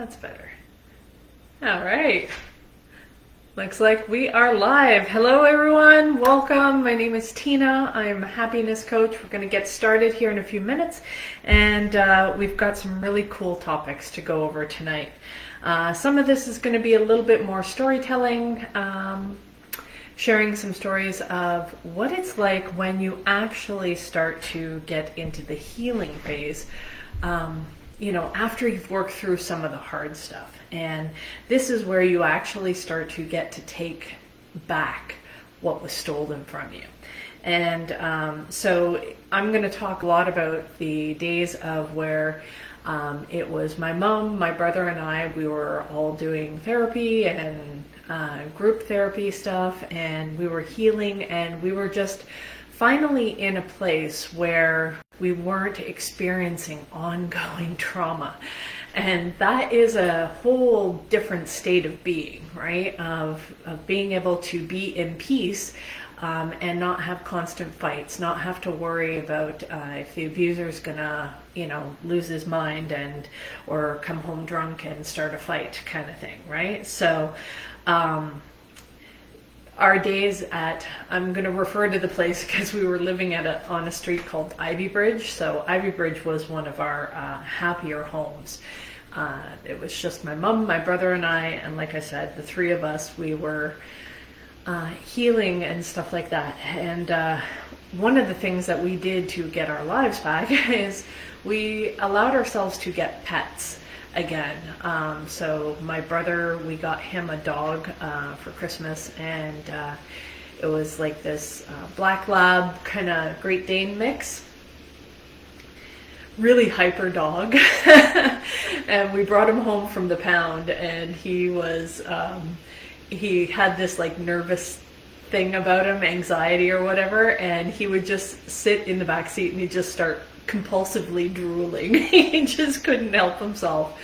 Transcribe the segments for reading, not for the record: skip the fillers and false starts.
That's better. All right. Looks like we are live. Hello, everyone. Welcome. My name is Tina. I'm a happiness coach. We're going to get started here in a few minutes, and we've got some really cool topics to go over tonight. Some of this is going to be a little bit more storytelling, sharing some stories of what it's like when you actually start to get into the healing phase. After you've worked through some of the hard stuff. And this is where you actually start to get to take back what was stolen from you. And so I'm going to talk a lot about the days of where it was my mom, my brother, and I, we were all doing therapy and group therapy stuff, and we were healing, and we were just finally in a place where we weren't experiencing ongoing trauma. And that is a whole different state of being, right? Of being able to be in peace and not have constant fights, not have to worry about if the abuser's gonna, lose his mind or come home drunk and start a fight kind of thing, right? So, our days I'm going to refer to the place because we were living on a street called Ivy Bridge. So Ivy Bridge was one of our happier homes. It was just my mom, my brother, and I, and like I said, the three of us, we were healing and stuff like that. And one of the things that we did to get our lives back is we allowed ourselves to get pets again. So my brother, we got him a dog for Christmas, and it was like this black lab kind of Great Dane mix. Really hyper dog. And we brought him home from the pound, and he was he had this like nervous thing about him, anxiety or whatever, and he would just sit in the back seat and he'd just start compulsively drooling. He just couldn't help himself.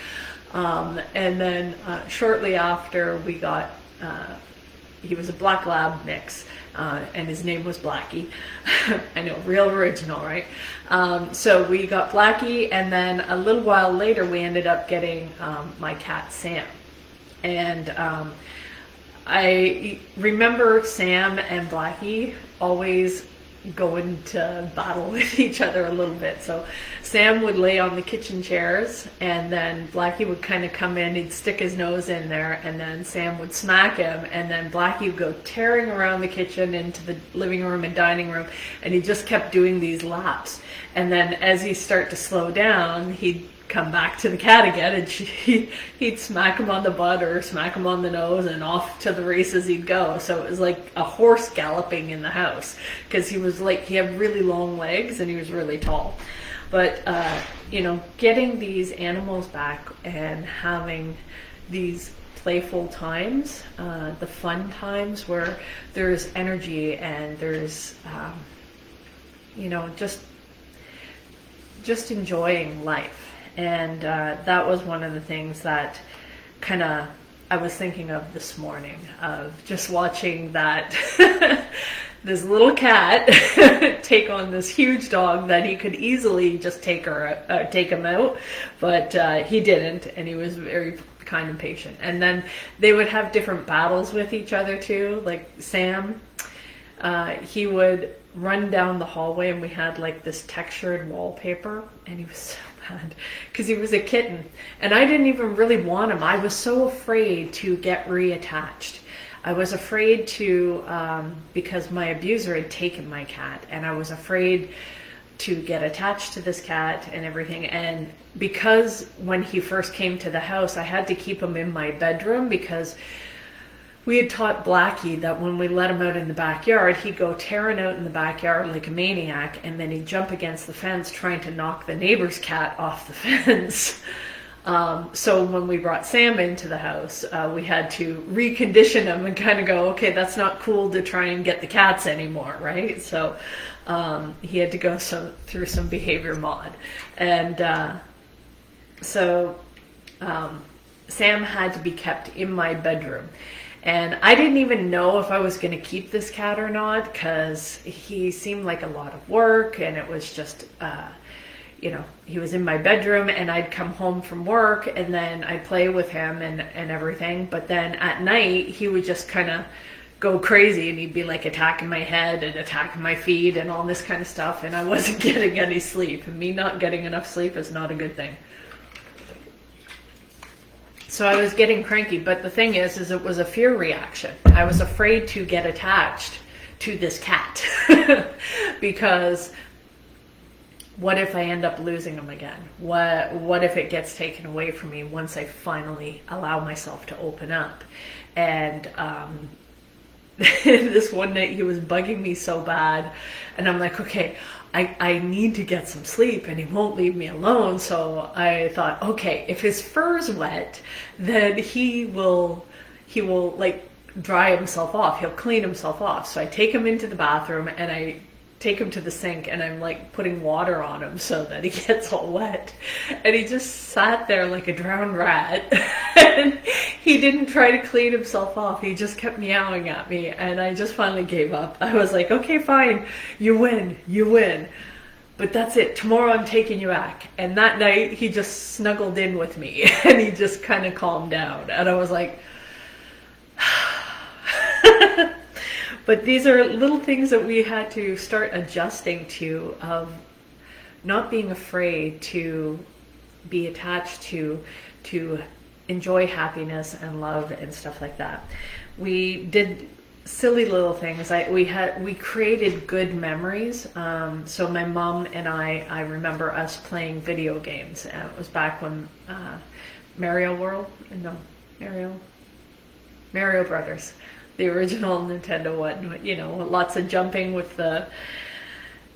And then shortly after we got, he was a black lab mix, and his name was Blackie. I know, real original, right? So we got Blackie, and then a little while later we ended up getting my cat Sam. And I remember Sam and Blackie always going to battle with each other a little bit. So Sam would lay on the kitchen chairs, and then Blackie would kind of come in, he'd stick his nose in there, and then Sam would smack him, and then Blackie would go tearing around the kitchen into the living room and dining room, and he just kept doing these laps. And then as he start to slow down, he'd come back to the cat again, and he'd smack him on the butt or smack him on the nose, and off to the races he'd go. So it was like a horse galloping in the house, because he had really long legs and he was really tall. But getting these animals back and having these playful times, the fun times where there's energy and there's just enjoying life. And that was one of the things that I was thinking of this morning, of just watching that this little cat take on this huge dog that he could easily just take him out, but he didn't, and he was very kind and patient. And then they would have different battles with each other too. Like Sam, he would run down the hallway, and we had like this textured wallpaper, and he was so mad because he was a kitten, and I didn't even really want him. I was so afraid to get reattached. I was afraid to because my abuser had taken my cat, and I was afraid to get attached to this cat and everything. And because when he first came to the house, I had to keep him in my bedroom, because we had taught Blackie that when we let him out in the backyard, he'd go tearing out in the backyard like a maniac, and then he'd jump against the fence trying to knock the neighbor's cat off the fence. So when we brought Sam into the house, we had to recondition him and kind of go, okay, that's not cool to try and get the cats anymore, right? So he had to go through some behavior mod. And so Sam had to be kept in my bedroom. And I didn't even know if I was going to keep this cat or not, because he seemed like a lot of work, and it was just, he was in my bedroom, and I'd come home from work, and then I'd play with him and everything. But then at night, he would just kind of go crazy, and he'd be like attacking my head and attacking my feet and all this kind of stuff. And I wasn't getting any sleep. And me not getting enough sleep is not a good thing. So I was getting cranky. But the thing is it was a fear reaction. I was afraid to get attached to this cat because what if I end up losing him again? What if it gets taken away from me once I finally allow myself to open up? And this one night he was bugging me so bad, and I'm like, okay, I need to get some sleep, and he won't leave me alone. So I thought, okay, if his fur's wet, then he will like dry himself off. He'll clean himself off. So I take him into the bathroom, and I take him to the sink, and I'm like putting water on him so that he gets all wet. And he just sat there like a drowned rat. And he didn't try to clean himself off. He just kept meowing at me, and I just finally gave up. I was like, okay, fine, you win. But that's it. Tomorrow I'm taking you back. And that night he just snuggled in with me, and he just kind of calmed down. And I was like, but these are little things that we had to start adjusting to, of not being afraid to be attached to enjoy happiness and love and stuff like that. We did silly little things. We created good memories. So my mom and I remember us playing video games. It was back when Mario Brothers. The original Nintendo one, lots of jumping with the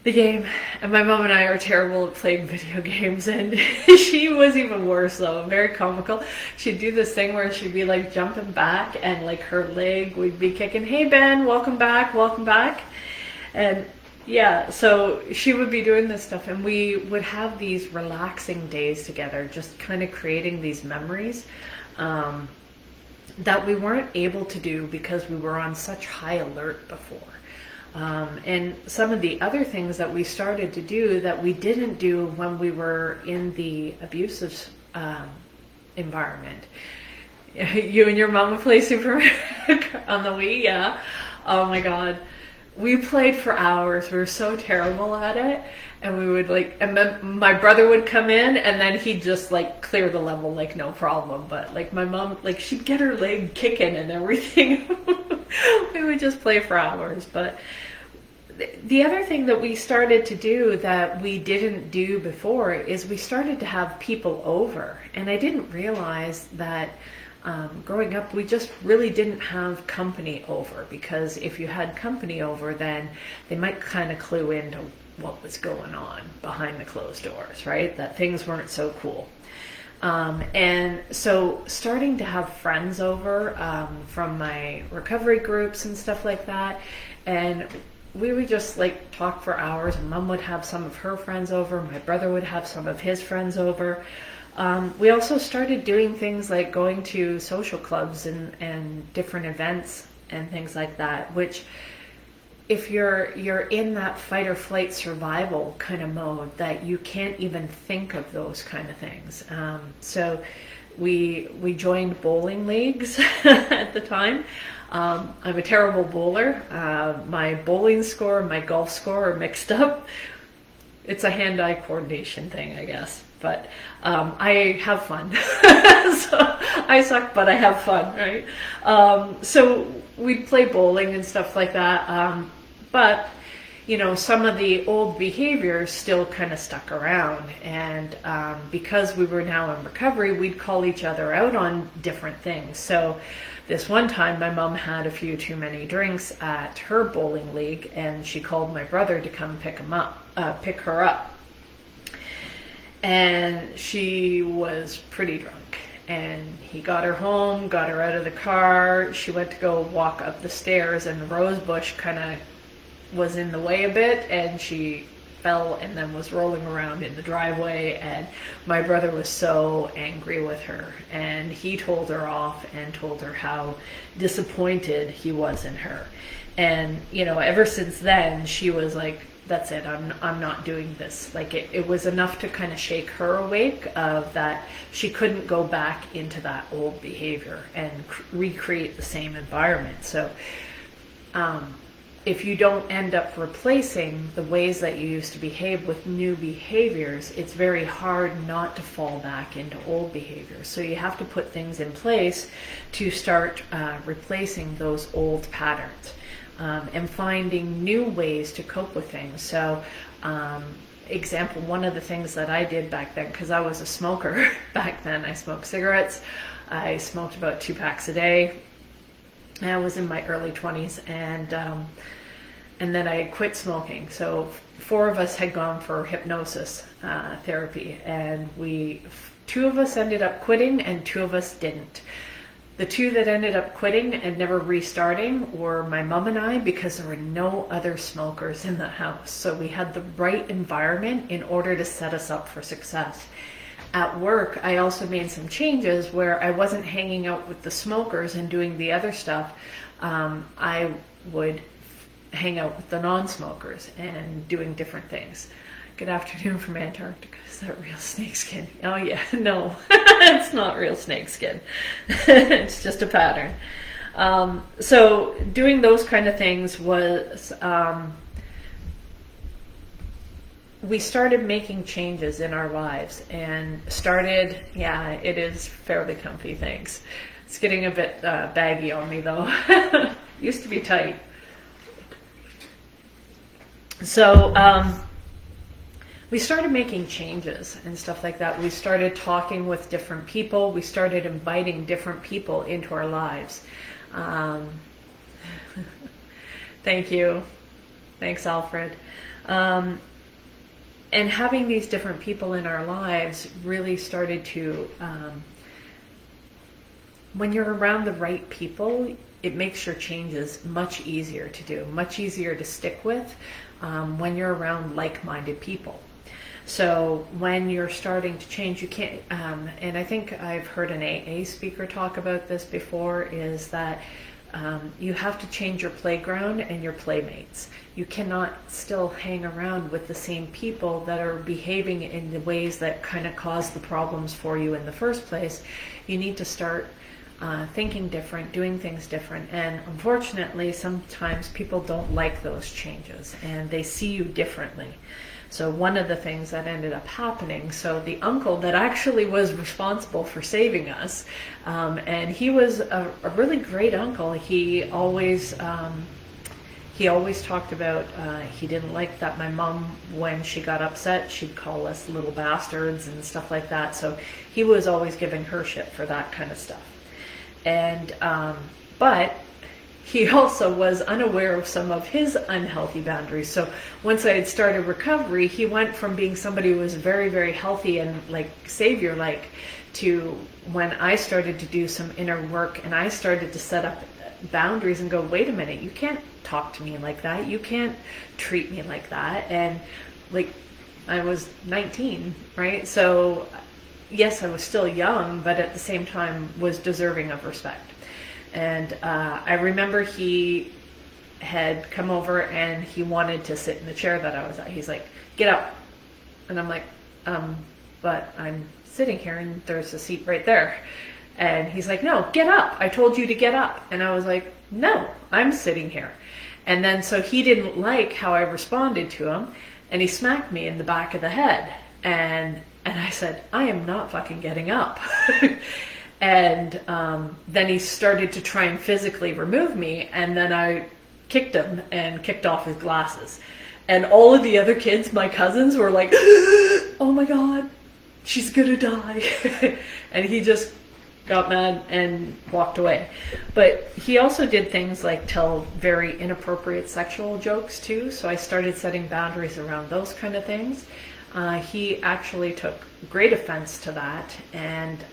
game. And my mom and I are terrible at playing video games, and she was even worse though, very comical. She'd do this thing where she'd be like jumping back, and like her leg would be kicking, "Hey Ben, welcome back. And yeah, so she would be doing this stuff, and we would have these relaxing days together, just kind of creating these memories. That we weren't able to do because we were on such high alert before. And some of the other things that we started to do that we didn't do when we were in the abusive environment. You and your mama play Super on the Wii, yeah. Oh my God. We played for hours. We were so terrible at it. And we would and then my brother would come in, and then he'd just clear the level, no problem. But my mom, she'd get her leg kicking and everything. We would just play for hours. But the other thing that we started to do that we didn't do before is we started to have people over. And I didn't realize that growing up, we just really didn't have company over, because if you had company over, then they might kind of clue into what was going on behind the closed doors, right? That things weren't so cool. And so starting to have friends over from my recovery groups and stuff like that, and we would just talk for hours. Mom would have some of her friends over, my brother would have some of his friends over. We also started doing things like going to social clubs and different events and things like that, which if you're in that fight or flight survival kind of mode, that you can't even think of those kind of things. So we joined bowling leagues at the time. I'm a terrible bowler. My bowling score and my golf score are mixed up. It's a hand-eye coordination thing, I guess. But I have fun. So I suck, but I have fun, right? So we'd play bowling and stuff like that. But, some of the old behaviors still kind of stuck around. And because we were now in recovery, we'd call each other out on different things. So this one time, my mom had a few too many drinks at her bowling league, and she called my brother to come pick her up. And she was pretty drunk, and he got her home, got her out of the car. She went to go walk up the stairs, and the rose bush kind of was in the way a bit, and she fell and then was rolling around in the driveway. And my brother was so angry with her, and he told her off and told her how disappointed he was in her. And ever since then, she was that's it, I'm not doing this. Like it was enough to kind of shake her awake of that she couldn't go back into that old behavior and recreate the same environment. So if you don't end up replacing the ways that you used to behave with new behaviors, it's very hard not to fall back into old behaviors. So you have to put things in place to start replacing those old patterns. And finding new ways to cope with things. So, example, one of the things that I did back then, because I was a smoker back then, I smoked cigarettes. I smoked about 2 packs a day. I was in my early 20s, and then I quit smoking. So 4 of us had gone for hypnosis therapy, and 2 of us ended up quitting, and 2 of us didn't. The 2 that ended up quitting and never restarting were my mom and I, because there were no other smokers in the house. So we had the right environment in order to set us up for success. At work, I also made some changes where I wasn't hanging out with the smokers and doing the other stuff. I would hang out with the non-smokers and doing different things. Good afternoon from Antarctica. Is that real snakeskin? Oh yeah, no, it's not real snakeskin. It's just a pattern. So doing those kind of things was, we started making changes in our lives and started, yeah, it is fairly comfy, thanks. It's getting a bit baggy on me though. Used to be tight. So, we started making changes and stuff like that. We started talking with different people. We started inviting different people into our lives. Thank you. Thanks, Alfred. And having these different people in our lives really started to, when you're around the right people, it makes your changes much easier to do, much easier to stick with when you're around like-minded people. So when you're starting to change, you can't, and I think I've heard an AA speaker talk about this before, is that you have to change your playground and your playmates. You cannot still hang around with the same people that are behaving in the ways that kind of caused the problems for you in the first place. You need to start thinking different, doing things different. And unfortunately, sometimes people don't like those changes and they see you differently. So one of the things that ended up happening, so the uncle that actually was responsible for saving us, and he was a really great uncle. He always talked about, he didn't like that my mom, when she got upset, she'd call us little bastards and stuff like that. So he was always giving her shit for that kind of stuff. And, but he also was unaware of some of his unhealthy boundaries. So once I had started recovery, he went from being somebody who was very, very healthy and like savior-like, to when I started to do some inner work and I started to set up boundaries and go, wait a minute, you can't talk to me like that. You can't treat me like that. And like, I was 19, right? So yes, I was still young, but at the same time was deserving of respect. And I remember he had come over and he wanted to sit in the chair that I was at. He's like, get up. And I'm like, but I'm sitting here and there's a seat right there. And he's like, no, get up. I told you to get up. And I was like, no, I'm sitting here. And then so he didn't like how I responded to him, and he smacked me in the back of the head. And I said, I am not fucking getting up. And then he started to try and physically remove me, and then I kicked him and kicked off his glasses. And all of the other kids, my cousins, were like, oh my God, she's gonna die. And he just got mad and walked away. But he also did things like tell very inappropriate sexual jokes too, so I started setting boundaries around those kind of things. He actually took great offense to that, and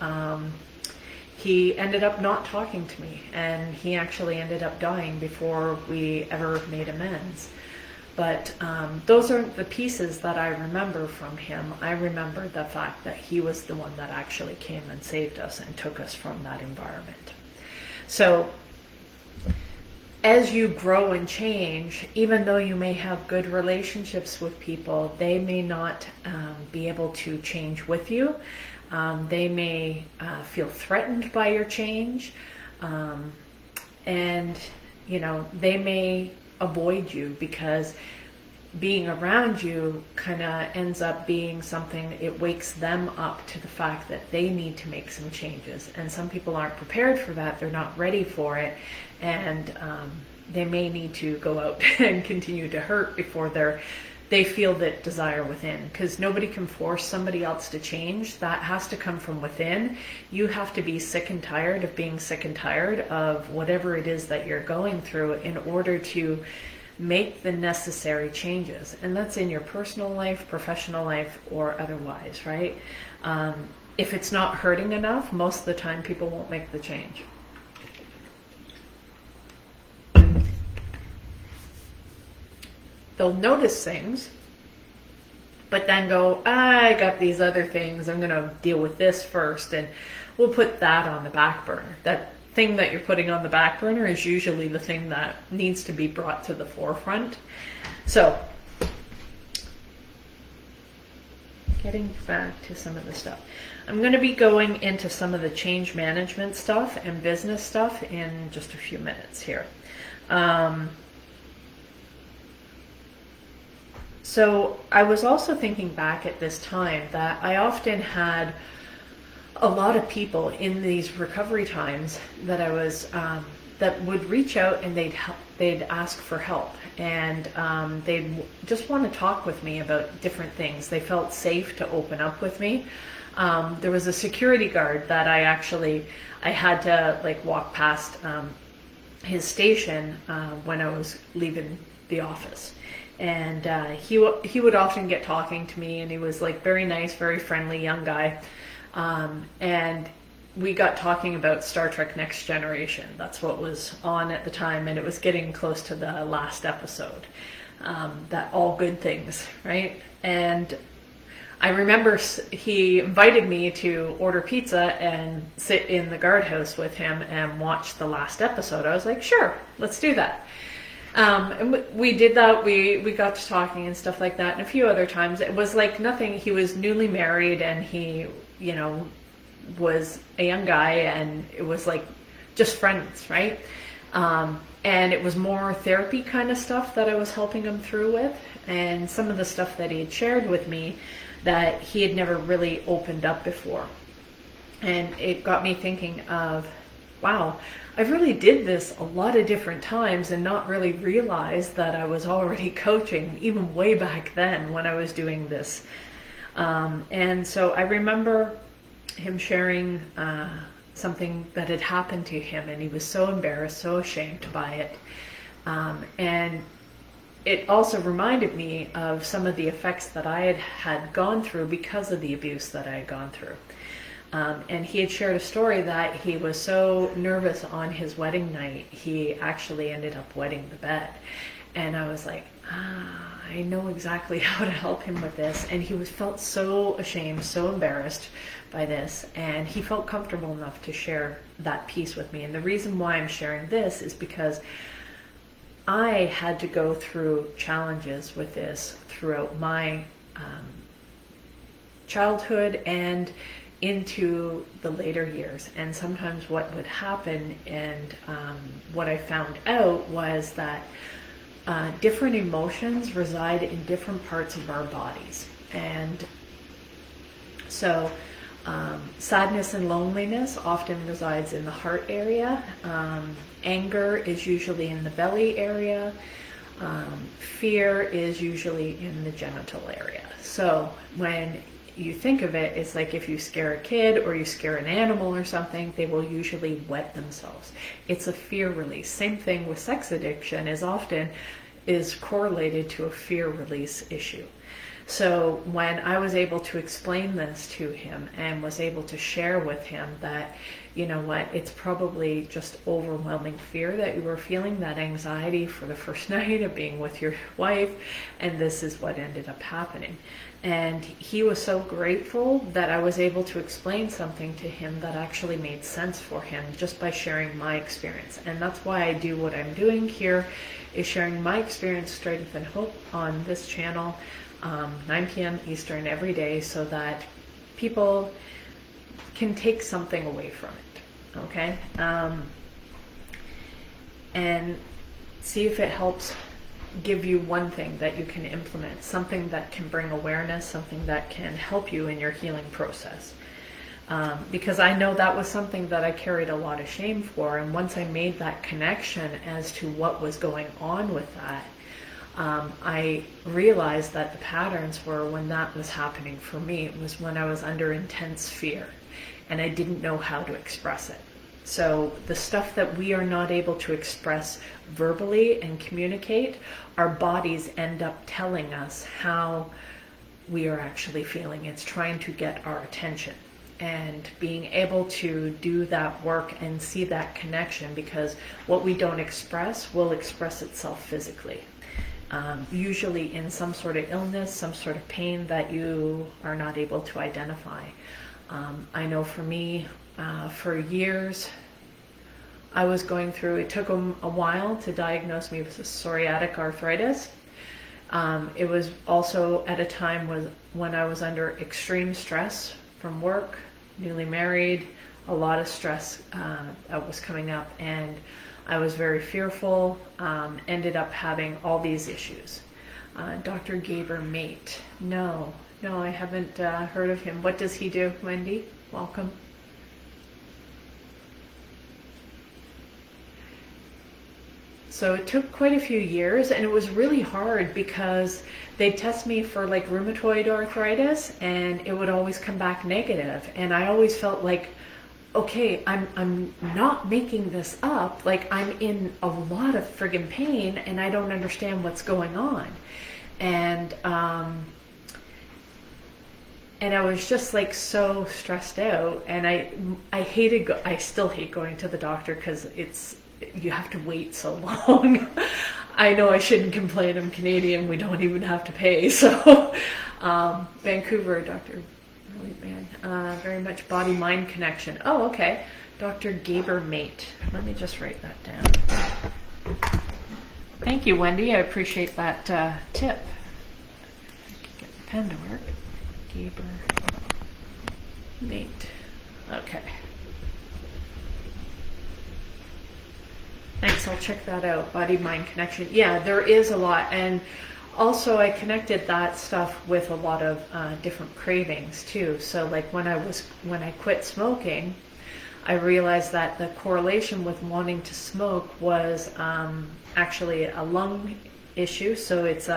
he ended up not talking to me, and he actually ended up dying before we ever made amends. But those are the pieces that I remember from him. I remember the fact that he was the one that actually came and saved us and took us from that environment. So as you grow and change, even though you may have good relationships with people, they may not be able to change with you. They may feel threatened by your change, and they may avoid you because being around you kind of ends up being something, it wakes them up to the fact that they need to make some changes. And some people aren't prepared for that, they're not ready for it, and they may need to go out and continue to hurt before they feel that desire within, because nobody can force somebody else to change. That has to come from within. You have to be sick and tired of being sick and tired of whatever it is that you're going through in order to make the necessary changes. And that's in your personal life, professional life, or otherwise, right? If it's not hurting enough, most of the time people won't make the change. They'll notice things, but then go, I got these other things, I'm going to deal with this first, and we'll put that on the back burner. That thing that you're putting on the back burner is usually the thing that needs to be brought to the forefront. So, getting back to some of the stuff. I'm going to be going into some of the change management stuff and business stuff in just a few minutes here. So I was also thinking back at this time that I often had a lot of people in these recovery times that I was that would reach out and they'd ask for help, and they'd just want to talk with me about different things. They felt safe to open up with me. There was a security guard that I had to walk past his station when I was leaving the office. And he would often get talking to me, and he was very nice, very friendly young guy. And we got talking about Star Trek Next Generation. That's what was on at the time, and it was getting close to the last episode. That all good things, right? And I remember he invited me to order pizza and sit in the guardhouse with him and watch the last episode. I was like, sure, let's do that. And we did that. We got to talking and stuff like that. And a few other times it was nothing. He was newly married, and he, was a young guy, and it was just friends, right? And it was more therapy kind of stuff that I was helping him through with, and some of the stuff that he had shared with me that he had never really opened up before. And it got me thinking of, wow, I really did this a lot of different times and not really realized that I was already coaching even way back then when I was doing this. And so I remember him sharing something that had happened to him, and he was so embarrassed, so ashamed by it. And it also reminded me of some of the effects that I had gone through because of the abuse that I had gone through. And he had shared a story that he was so nervous on his wedding night, he actually ended up wetting the bed. And I was like, I know exactly how to help him with this. And he felt so ashamed, so embarrassed by this. And he felt comfortable enough to share that piece with me. And the reason why I'm sharing this is because I had to go through challenges with this throughout my childhood and into the later years. And sometimes what would happen, and what I found out, was that different emotions reside in different parts of our bodies. And so sadness and loneliness often resides in the heart area. Anger is usually in the belly area. Fear is usually in the genital area. So when you think of it, it's like if you scare a kid or you scare an animal or something, they will usually wet themselves. It's a fear release. Same thing with sex addiction, is correlated to a fear release issue. So when I was able to explain this to him and was able to share with him that, you know what, it's probably just overwhelming fear that you were feeling, that anxiety for the first night of being with your wife, and this is what ended up happening. And he was so grateful that I was able to explain something to him that actually made sense for him just by sharing my experience. And that's why I do what I'm doing here, is sharing my experience, Strength and Hope, on this channel, 9 p.m. Eastern every day, so that people can take something away from it, okay? And see if it helps give you one thing that you can implement, something that can bring awareness, something that can help you in your healing process. Because I know that was something that I carried a lot of shame for, and once I made that connection as to what was going on with that, I realized that the patterns were, when that was happening for me, it was when I was under intense fear and I didn't know how to express it. So the stuff that we are not able to express verbally and communicate, our bodies end up telling us how we are actually feeling. It's trying to get our attention. And being able to do that work and see that connection, because what we don't express will express itself physically. Usually in some sort of illness, some sort of pain that you are not able to identify. I know for me, for years, I was going through, it took a while to diagnose me with psoriatic arthritis. It was also at a time when I was under extreme stress from work, newly married, a lot of stress that was coming up, and I was very fearful, ended up having all these issues. Dr. Gaber Mate. No, I haven't heard of him. What does he do, Wendy? Welcome. So it took quite a few years, and it was really hard because they'd test me for like rheumatoid arthritis and it would always come back negative. And I always felt like, okay, I'm not making this up. Like, I'm in a lot of friggin' pain and I don't understand what's going on. And I was just like so stressed out, and I still hate going to the doctor because you have to wait so long. I know I shouldn't complain. I'm Canadian. We don't even have to pay. So Vancouver, Dr. Man, very much body-mind connection. Oh, okay. Dr. Gaber Mate. Let me just write that down. Thank you, Wendy. I appreciate that tip. Get the pen to work. Gaber Mate. Okay. Thanks, I'll check that out. Body-mind connection. Yeah, there is a lot. And also I connected that stuff with a lot of different cravings too. So like when I quit smoking, I realized that the correlation with wanting to smoke was actually a lung issue. So it's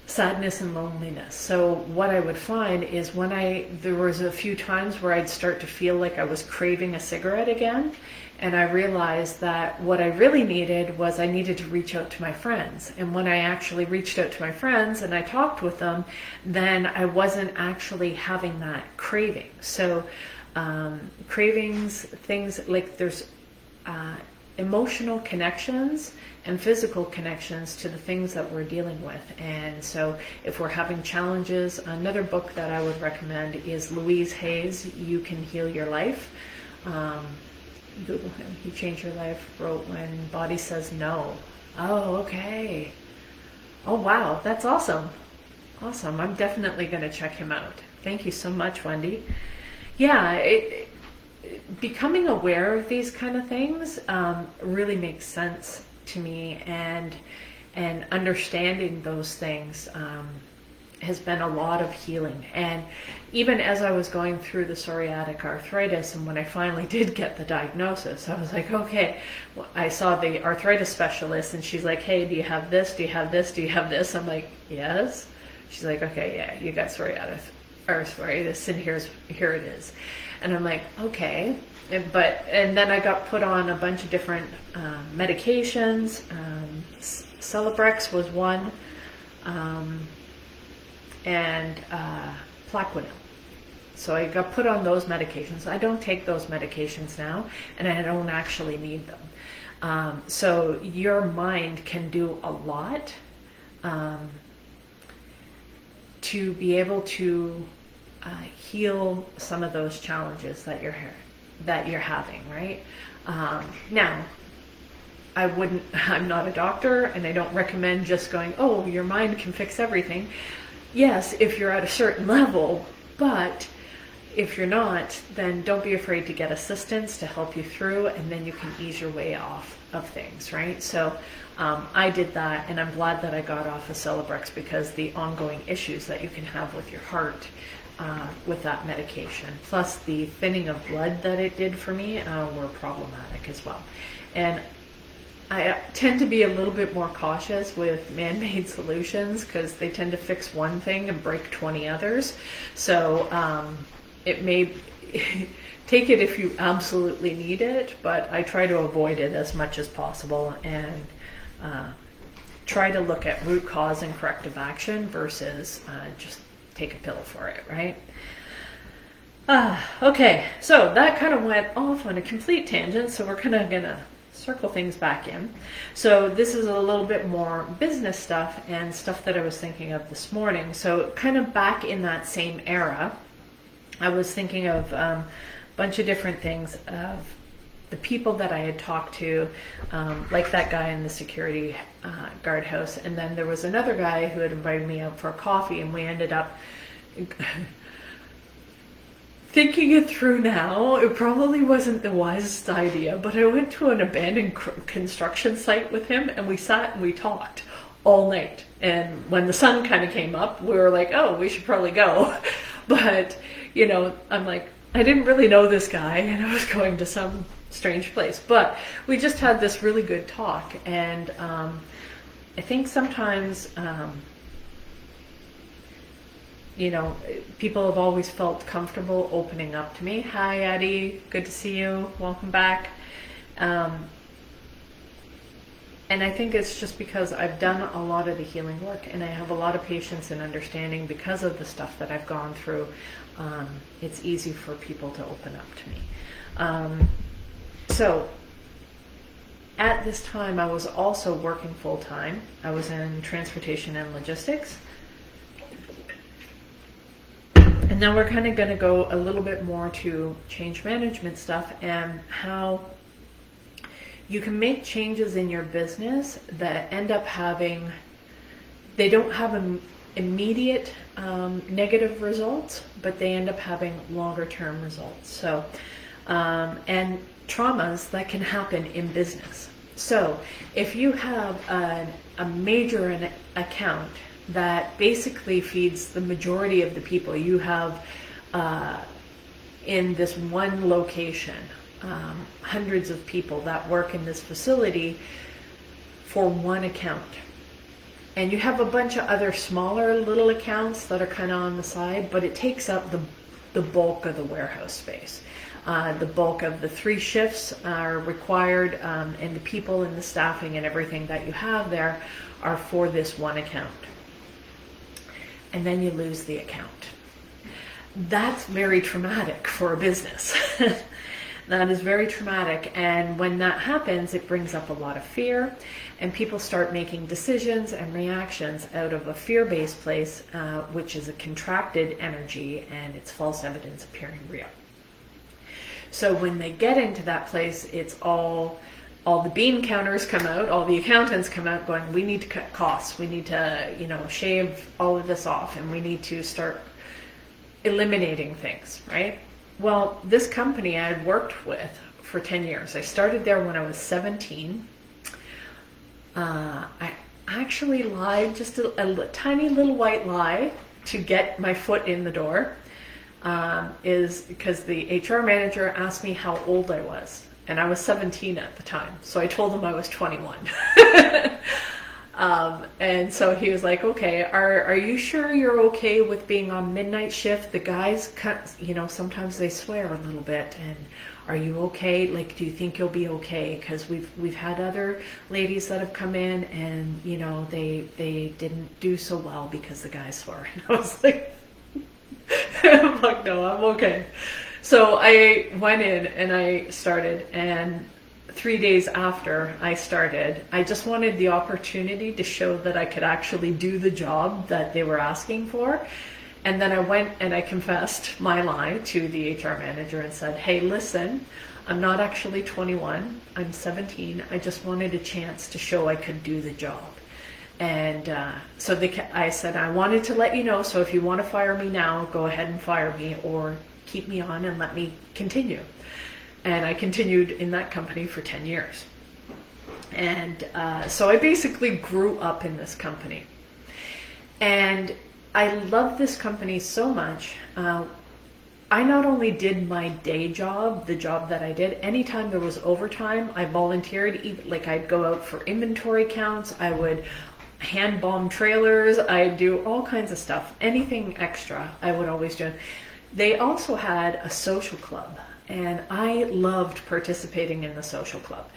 sadness and loneliness. So what I would find is there was a few times where I'd start to feel like I was craving a cigarette again. And I realized that what I really needed was I needed to reach out to my friends. And when I actually reached out to my friends and I talked with them, then I wasn't actually having that craving. So cravings, things like there's emotional connections and physical connections to the things that we're dealing with. And so if we're having challenges, another book that I would recommend is Louise Hay's, You Can Heal Your Life. Google him. He Changed Your Life, wrote When Body Says No. Oh, okay. Oh, wow. That's awesome. Awesome. I'm definitely going to check him out. Thank you so much, Wendy. Yeah, becoming aware of these kind of things really makes sense to me, and understanding those things has been a lot of healing. And even as I was going through the psoriatic arthritis, and when I finally did get the diagnosis, I was like, okay, well, I saw the arthritis specialist, and she's like, hey, do you have this? Do you have this? Do you have this? I'm like, yes. She's like, okay, yeah, you got psoriatic arthritis, and here it is. And I'm like, okay. And then I got put on a bunch of different medications. Celebrex was one. and Plaquenil. So I got put on those medications. I don't take those medications now, and I don't actually need them. So your mind can do a lot to be able to heal some of those challenges that you're having, right? Now, I'm not a doctor, and I don't recommend just going, oh, your mind can fix everything. Yes, if you're at a certain level, but if you're not, then don't be afraid to get assistance to help you through, and then you can ease your way off of things, right? So I did that, and I'm glad that I got off of Celebrex, because the ongoing issues that you can have with your heart with that medication, plus the thinning of blood that it did for me, were problematic as well. And I tend to be a little bit more cautious with man-made solutions, because they tend to fix one thing and break 20 others. So it may take it if you absolutely need it, but I try to avoid it as much as possible, and try to look at root cause and corrective action versus just take a pill for it, right? Okay, so that kind of went off on a complete tangent, so we're kind of gonna circle things back in. So this is a little bit more business stuff and stuff that I was thinking of this morning. So kind of back in that same era, I was thinking of a bunch of different things of the people that I had talked to, like that guy in the security guard house. And then there was another guy who had invited me out for a coffee, and we ended up thinking it through now, it probably wasn't the wisest idea, but I went to an abandoned construction site with him, and we sat and we talked all night. And when the sun kind of came up, we were like, oh, we should probably go. But, you know, I'm like, I didn't really know this guy, and I was going to some strange place. But we just had this really good talk. And I think sometimes, you know, people have always felt comfortable opening up to me. Hi, Eddie. Good to see you. Welcome back. And I think it's just because I've done a lot of the healing work, and I have a lot of patience and understanding because of the stuff that I've gone through. It's easy for people to open up to me. So at this time, I was also working full time. I was in transportation and logistics. And now we're kind of going to go a little bit more to change management stuff and how you can make changes in your business that end up having, they don't have an immediate negative results, but they end up having longer term results. So, and traumas that can happen in business. So if you have a major account that basically feeds the majority of the people you have in this one location, hundreds of people that work in this facility for one account. And you have a bunch of other smaller little accounts that are kind of on the side, but it takes up the bulk of the warehouse space. The bulk of the 3 shifts are required, and the people and the staffing and everything that you have there are for this one account. And then you lose the account. That's very traumatic for a business. That is very traumatic, and when that happens, it brings up a lot of fear, and people start making decisions and reactions out of a fear-based place, which is a contracted energy, and it's false evidence appearing real. So when they get into that place, it's all the bean counters come out, all the accountants come out going, we need to cut costs, we need to, you know, shave all of this off, and we need to start eliminating things, right? Well, this company I had worked with for 10 years. I started there when I was 17. I actually lied, just a tiny little white lie to get my foot in the door, is because the HR manager asked me how old I was. And I was 17 at the time. So I told him I was 21. And so he was like, okay, are you sure you're okay with being on midnight shift? The guys, you know, sometimes they swear a little bit. And are you okay? Like, do you think you'll be okay? Because we've had other ladies that have come in, and you know, they didn't do so well because the guys swore. And I was like, I'm like, no, I'm okay. So I went in and I started, and 3 days after I started, I just wanted the opportunity to show that I could actually do the job that they were asking for. And then I went and I confessed my lie to the HR manager and said, hey, listen, I'm not actually 21, I'm 17. I just wanted a chance to show I could do the job. And so I said, I wanted to let you know, so if you want to fire me now, go ahead and fire me, or keep me on and let me continue. And I continued in that company for 10 years. And so I basically grew up in this company. And I love this company so much. I not only did my day job, the job that I did, anytime there was overtime, I volunteered. Like, I'd go out for inventory counts, I would hand bomb trailers, I'd do all kinds of stuff. Anything extra, I would always do. They also had a social club, and I loved participating in the social club.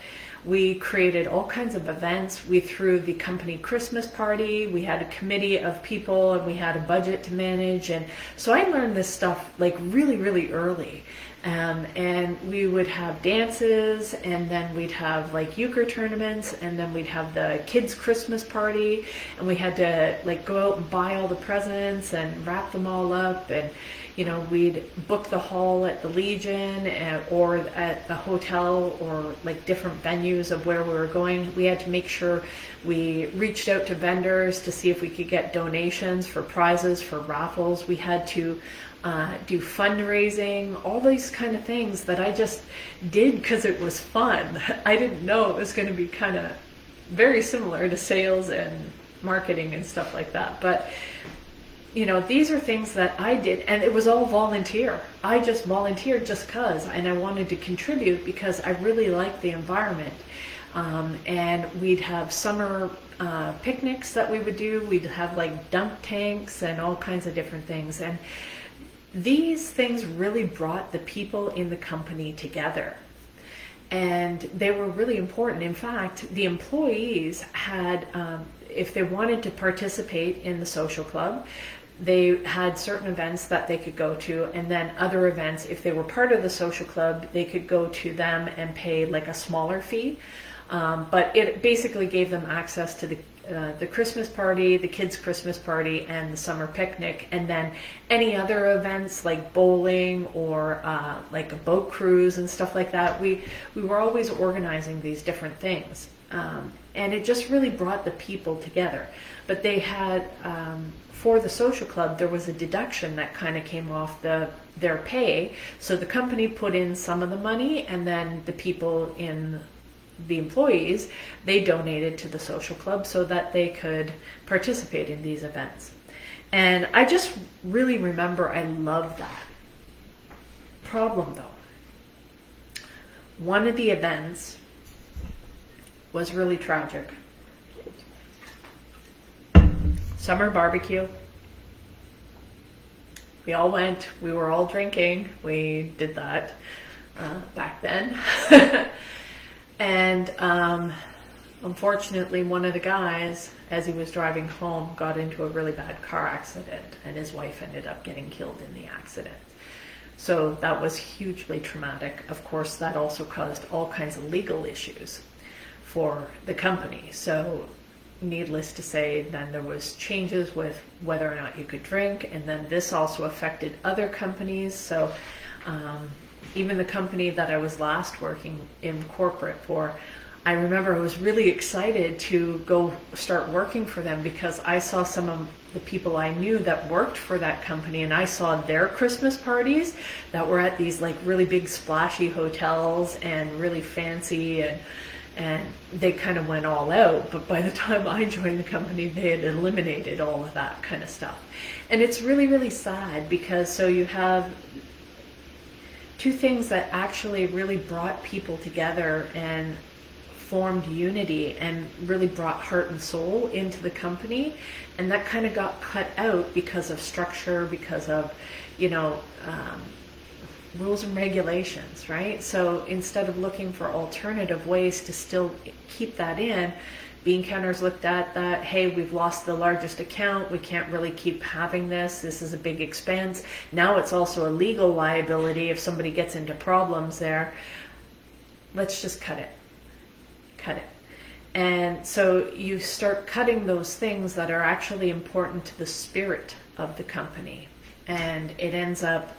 We created all kinds of events. We threw the company Christmas party. We had a committee of people, and we had a budget to manage. And so I learned this stuff like really, really early. And we would have dances, and then we'd have like euchre tournaments, and then we'd have the kids' Christmas party, and we had to like go out and buy all the presents and wrap them all up. And you know, we'd book the hall at the Legion or at the hotel, or like different venues of where we were going. We had to make sure we reached out to vendors to see if we could get donations for prizes, for raffles. We had to do fundraising, all these kind of things that I just did because it was fun. I didn't know it was going to be kind of very similar to sales and marketing and stuff like that. But you know, these are things that I did, and it was all volunteer. I just volunteered just because, and I wanted to contribute because I really liked the environment. And we'd have summer picnics that we would do. We'd have like dunk tanks and all kinds of different things. And these things really brought the people in the company together. And they were really important. In fact, the employees had, if they wanted to participate in the social club, they had certain events that they could go to, and then other events, if they were part of the social club, they could go to them and pay like a smaller fee. But it basically gave them access to the Christmas party, the kids' Christmas party, and the summer picnic, and then any other events like bowling or like a boat cruise and stuff like that. We were always organizing these different things, and it just really brought the people together. But they had, for the social club, there was a deduction that kind of came off their pay. So the company put in some of the money, and then the people in the employees, they donated to the social club so that they could participate in these events. And I just really remember I loved that. Problem though, one of the events was really tragic. Summer barbecue. We all went, we were all drinking, we did that back then. And unfortunately, one of the guys, as he was driving home, got into a really bad car accident, and his wife ended up getting killed in the accident. So that was hugely traumatic. Of course, that also caused all kinds of legal issues for the company. So needless to say, then there was changes with whether or not you could drink, and then this also affected other companies. So even the company that I was last working in corporate for, I remember I was really excited to go start working for them because I saw some of the people I knew that worked for that company, and I saw their Christmas parties that were at these like really big splashy hotels and really fancy, and they kind of went all out. But by the time I joined the company, they had eliminated all of that kind of stuff. And it's really, really sad because so you have two things that actually really brought people together and formed unity and really brought heart and soul into the company, and that kind of got cut out because of structure, because of, you know, rules and regulations, right? So instead of looking for alternative ways to still keep that in, bean counters looked at that, hey, we've lost the largest account, we can't really keep having this is a big expense. Now it's also a legal liability if somebody gets into problems there. Let's just cut it. And so you start cutting those things that are actually important to the spirit of the company, and it ends up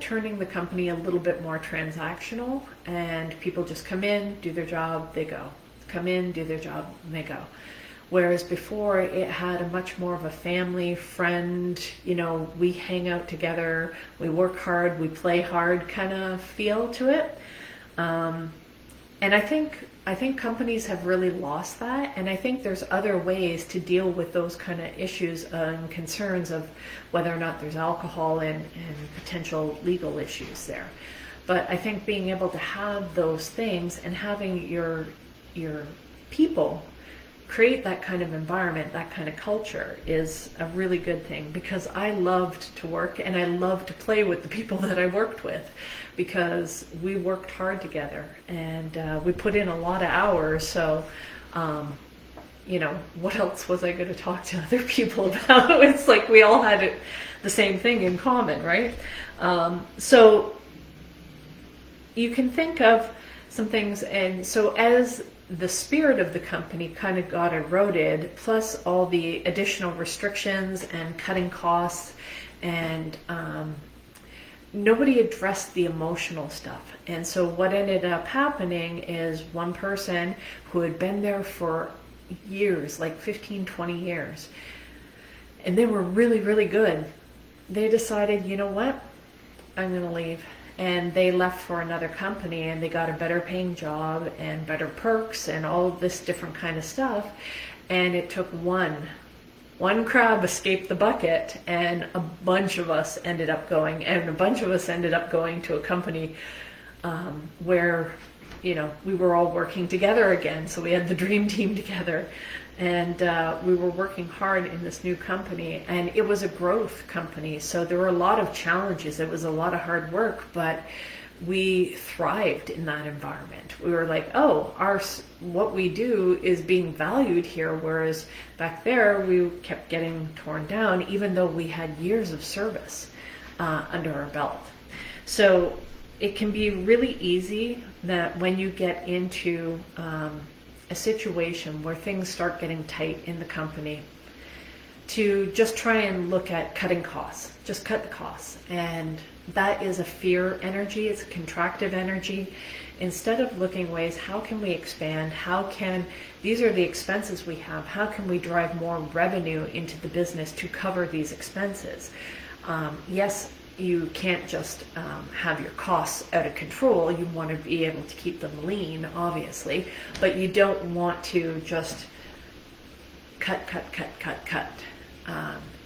turning the company a little bit more transactional, and people just come in, do their job, they go. Come in, do their job, and they go. Whereas before, it had a much more of a family, friend, we hang out together, we work hard, we play hard kind of feel to it. And I think companies have really lost that, and I think there's other ways to deal with those kind of issues and concerns of whether or not there's alcohol and potential legal issues there. But I think being able to have those things and having your people create that kind of environment, that kind of culture is a really good thing, because I loved to work and I loved to play with the people that I worked with, because we worked hard together and we put in a lot of hours. So, what else was I going to talk to other people about? It's like we all had the same thing in common, right? So you can think of some things, and so as the spirit of the company kind of got eroded, plus all the additional restrictions and cutting costs, and nobody addressed the emotional stuff. And so what ended up happening is one person who had been there for years, like 15, 20 years, and they were really, really good. They decided, you know what, I'm going to leave. And they left for another company, and they got a better paying job and better perks and all of this different kind of stuff. And it took one crab escaped the bucket, and a bunch of us ended up going, to a company where, we were all working together again. So we had the dream team together, and we were working hard in this new company, and it was a growth company. So there were a lot of challenges. It was a lot of hard work, but we thrived in that environment. We were like, oh, what we do is being valued here, whereas back there we kept getting torn down, even though we had years of service under our belt. So it can be really easy that when you get into a situation where things start getting tight in the company, to just try and look at cutting costs. Just cut the costs. And that is a fear energy. It's a contractive energy. Instead of looking ways, how can we expand? These are the expenses we have. How can we drive more revenue into the business to cover these expenses? Yes, you can't just have your costs out of control. You want to be able to keep them lean, obviously, but you don't want to just cut,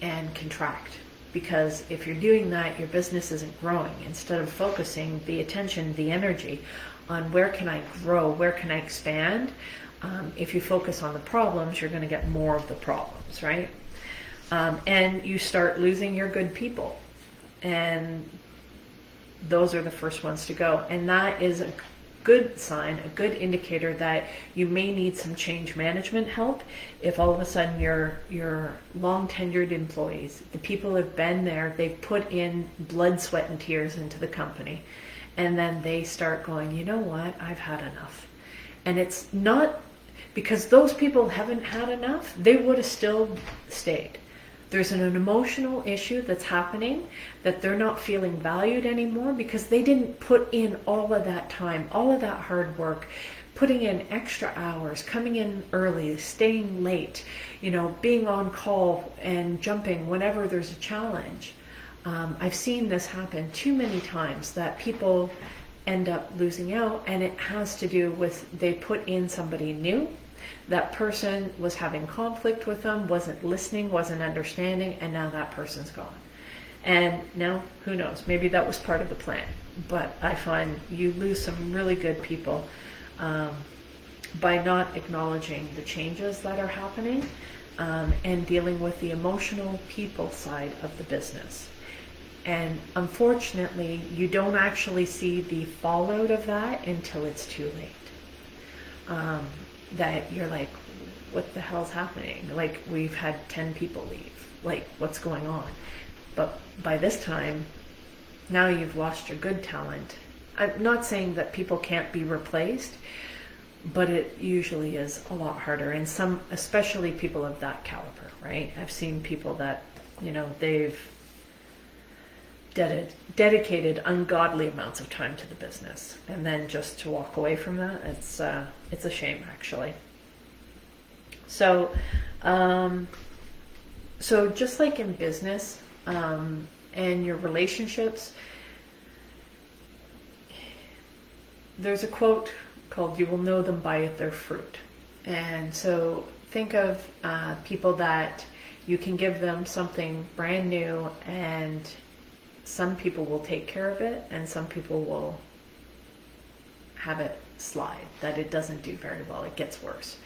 and contract. Because if you're doing that, your business isn't growing. Instead of focusing the attention, the energy on where can I grow, where can I expand, if you focus on the problems, you're going to get more of the problems, right? And you start losing your good people. And those are the first ones to go. And that is a good sign, a good indicator that you may need some change management help. If all of a sudden your long tenured employees, the people have been there, they've put in blood, sweat, and tears into the company, and then they start going, you know what, I've had enough. And it's not because those people haven't had enough, they would have still stayed. There's an emotional issue that's happening, that they're not feeling valued anymore because they didn't put in all of that time, all of that hard work, putting in extra hours, coming in early, staying late, being on call and jumping whenever there's a challenge. I've seen this happen too many times, that people end up losing out, and it has to do with they put in somebody new. That person was having conflict with them, wasn't listening, wasn't understanding, and now that person's gone. And now, who knows, maybe that was part of the plan. But I find you lose some really good people by not acknowledging the changes that are happening and dealing with the emotional people side of the business. And unfortunately, you don't actually see the fallout of that until it's too late. That you're like, what the hell's happening? Like, we've had 10 people leave. Like, what's going on? But by this time, now you've lost your good talent. I'm not saying that people can't be replaced, but it usually is a lot harder. And some, especially people of that caliber, right? I've seen people that, they've dedicated ungodly amounts of time to the business, and then just to walk away from that, it's a shame, actually. So just like in business, and your relationships, there's a quote called, "You will know them by their fruit." And so think of people that you can give them something brand new, and some people will take care of it, and some people will have it slide, that it doesn't do very well, it gets worse.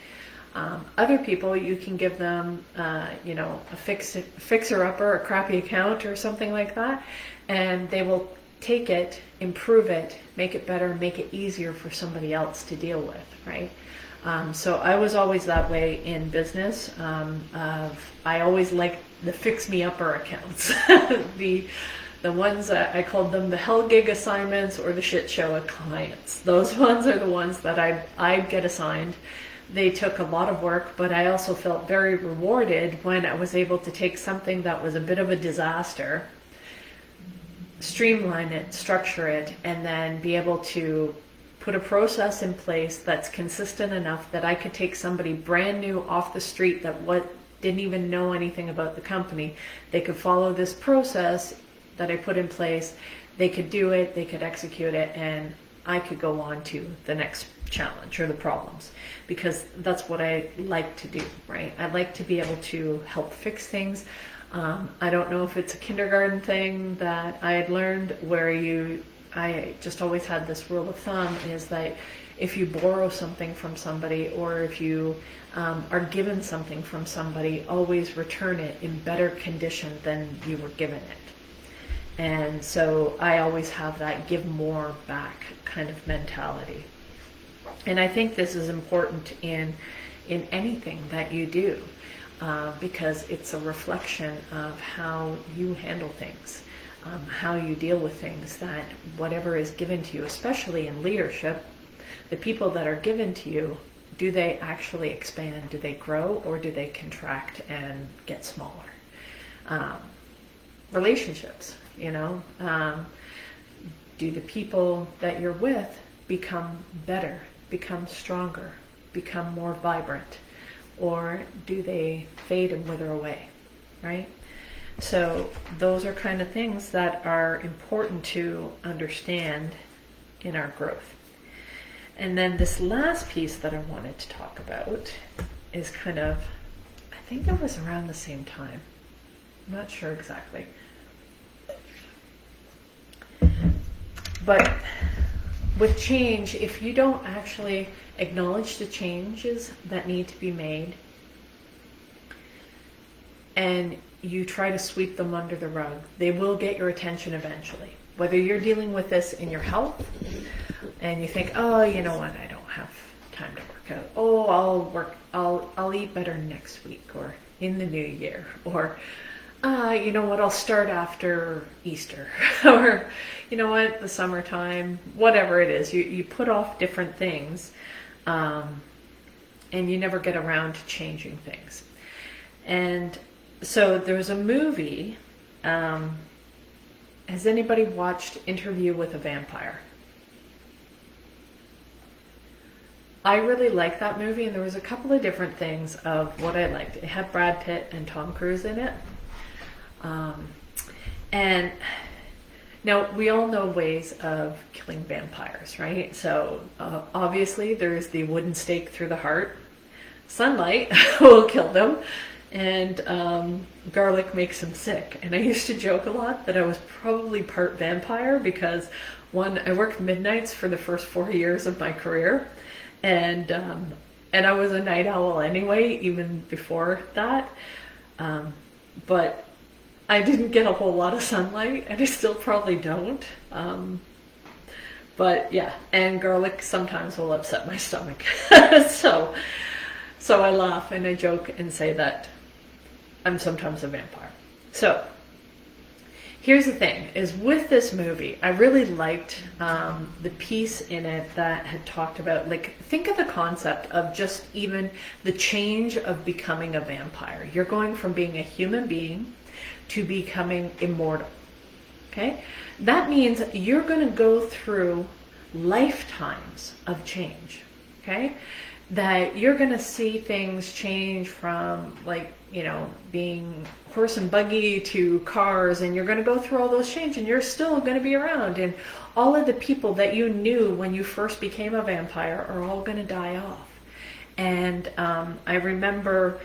Other people, you can give them, a fixer-upper, a crappy account or something like that, and they will take it, improve it, make it better, make it easier for somebody else to deal with, right? So I was always that way in business. I always liked the fix-me-upper accounts. The ones that I called them the hell gig assignments or the shit show clients. Those ones are the ones that I'd get assigned. They took a lot of work, but I also felt very rewarded when I was able to take something that was a bit of a disaster, streamline it, structure it, and then be able to put a process in place that's consistent enough that I could take somebody brand new off the street that didn't even know anything about the company. They could follow this process that I put in place, they could do it, they could execute it, and I could go on to the next challenge or the problems, because that's what I like to do, right? I like to be able to help fix things. I don't know if it's a kindergarten thing that I had learned where I just always had this rule of thumb, is that if you borrow something from somebody, or if you are given something from somebody, always return it in better condition than you were given it. And so I always have that give more back kind of mentality. And I think this is important in anything that you do, because it's a reflection of how you handle things, how you deal with things, that whatever is given to you, especially in leadership, the people that are given to you, do they actually expand? Do they grow, or do they contract and get smaller? Relationships, do the people that you're with become better, become stronger, become more vibrant, or do they fade and wither away, right? So those are kind of things that are important to understand in our growth. And then this last piece that I wanted to talk about is kind of, I think it was around the same time. I'm not sure exactly. But with change, if you don't actually acknowledge the changes that need to be made, and you try to sweep them under the rug, they will get your attention eventually. Whether you're dealing with this in your health, and you think, oh, you know what, I don't have time to work out. Oh, I'll eat better next week, or in the new year, or you know what, I'll start after Easter, or you know what, the summertime, whatever it is, you put off different things, and you never get around to changing things. And so there's a movie, has anybody watched Interview with a Vampire? I really liked that movie, and there was a couple of different things of what I liked. It had Brad Pitt and Tom Cruise in it. And now we all know ways of killing vampires, right? So obviously there's the wooden stake through the heart. Sunlight will kill them, and garlic makes them sick. And I used to joke a lot that I was probably part vampire, because one, I worked midnights for the first 4 years of my career, and And I was a night owl anyway, even before that. But I didn't get a whole lot of sunlight, and I still probably don't. But yeah, and garlic sometimes will upset my stomach. so I laugh and I joke and say that I'm sometimes a vampire. So here's the thing, is with this movie, I really liked the piece in it that had talked about, like, think of the concept of just even the change of becoming a vampire. You're going from being a human being to becoming immortal, okay? That means you're going to go through lifetimes of change, okay? That you're going to see things change from, like, you know, being horse and buggy to cars, and you're going to go through all those changes, and you're still going to be around, and all of the people that you knew when you first became a vampire are all going to die off. And I remember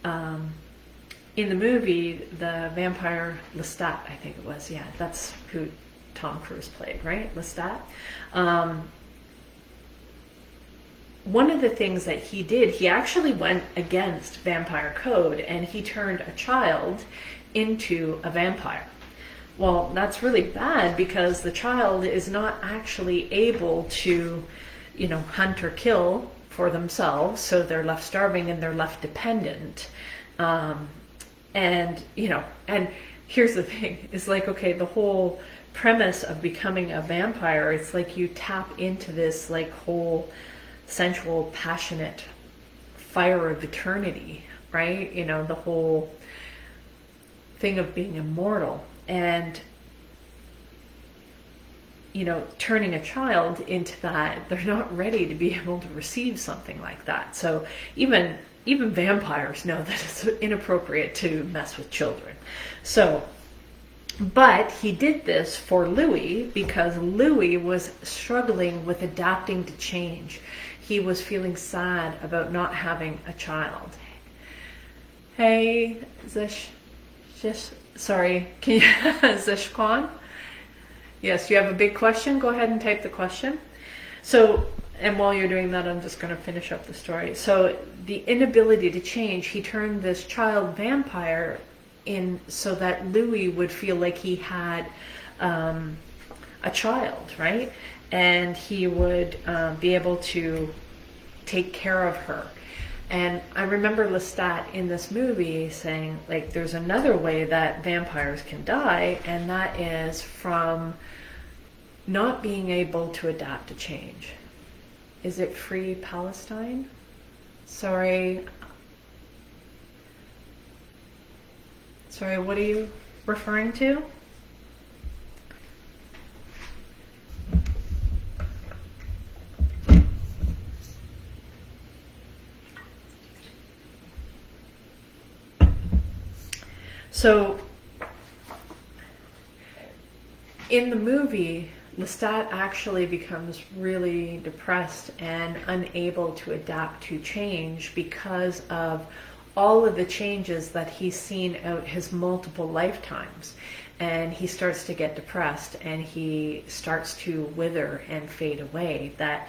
in the movie, the vampire Lestat, I think it was, yeah, that's who Tom Cruise played, right? Lestat. One of the things that he did, he actually went against vampire code, and he turned a child into a vampire. Well, that's really bad, because the child is not actually able to, you know, hunt or kill for themselves, so they're left starving and they're left dependent. And, you know, and here's the thing, it's like, okay, the whole premise of becoming a vampire, it's like you tap into this, like, whole sensual, passionate fire of eternity, right? You know, the whole thing of being immortal. And, you know, turning a child into that, they're not ready to be able to receive something like that. So even vampires know that it's inappropriate to mess with children. So, but he did this for Louis because Louis was struggling with adapting to change. He was feeling sad about not having a child. Hey, sorry, can you, Zishkwan? Yes, you have a big question? Go ahead and type the question. So, and while you're doing that, I'm just going to finish up the story. So the inability to change, he turned this child vampire in so that Louis would feel like he had a child, right? And he would be able to take care of her. And I remember Lestat in this movie saying, like, there's another way that vampires can die, and that is from not being able to adapt to change. Is it Free Palestine? Sorry, what are you referring to? So, in the movie, Lestat actually becomes really depressed and unable to adapt to change because of all of the changes that he's seen out his multiple lifetimes. And he starts to get depressed, and he starts to wither and fade away. That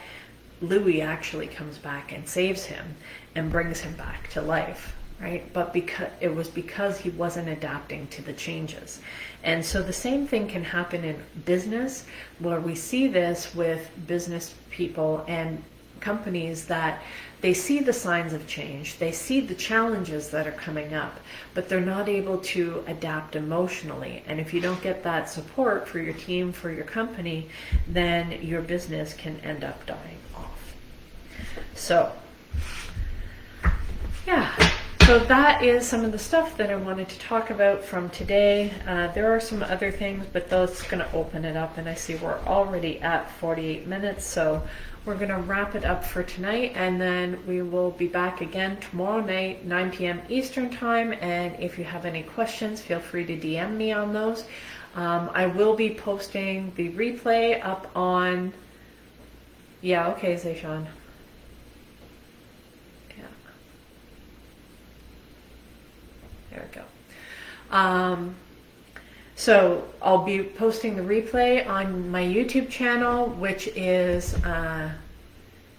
Louis actually comes back and saves him and brings him back to life. Right? But because he wasn't adapting to the changes. And so the same thing can happen in business, where we see this with business people and companies, that they see the signs of change, they see the challenges that are coming up, but they're not able to adapt emotionally. And if you don't get that support for your team, for your company, then your business can end up dying off. So, yeah. So that is some of the stuff that I wanted to talk about from today. There are some other things, but those are going to open it up, and I see we're already at 48 minutes, so we're going to wrap it up for tonight, and then we will be back again tomorrow night, 9 p.m. Eastern Time, and if you have any questions, feel free to DM me on those. I will be posting the replay up on... Yeah, okay, Zayshawn. There we go. So I'll be posting the replay on my YouTube channel, which is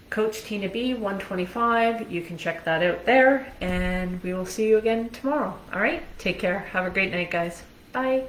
Coach Tina B 125. You can check that out there, and we will see you again tomorrow. All right, take care. Have a great night, guys. Bye.